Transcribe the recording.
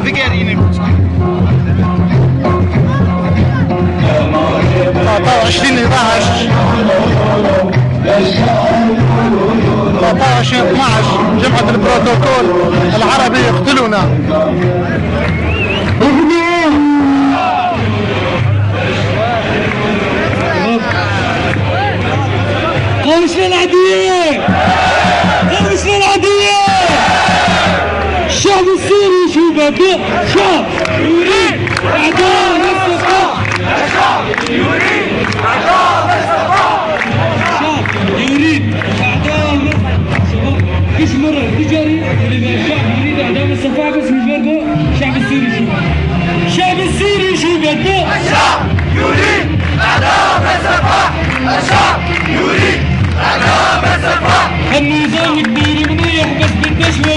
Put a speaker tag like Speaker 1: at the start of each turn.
Speaker 1: الفقاريين
Speaker 2: 23/12 جمعة البروتوكول العربي يقتلنا.
Speaker 3: قومشنا العادية، قومشنا العادية. الشعب السوري شو بده؟ شعب يريد إعدام السفاح. الشعب يريد إعدام السفاح. الشعب يريد إعدام السفاح. فيش مرة تجاري اللي الشعب يريد إعدام السفاح بس مش برضه الشعب السوري شو؟ الشعب السوري شو بده؟ الشعب يريد إعدام السفاح. الشعب يريد إعدام السفاح. النظام كبير منيح بس بدنا شوي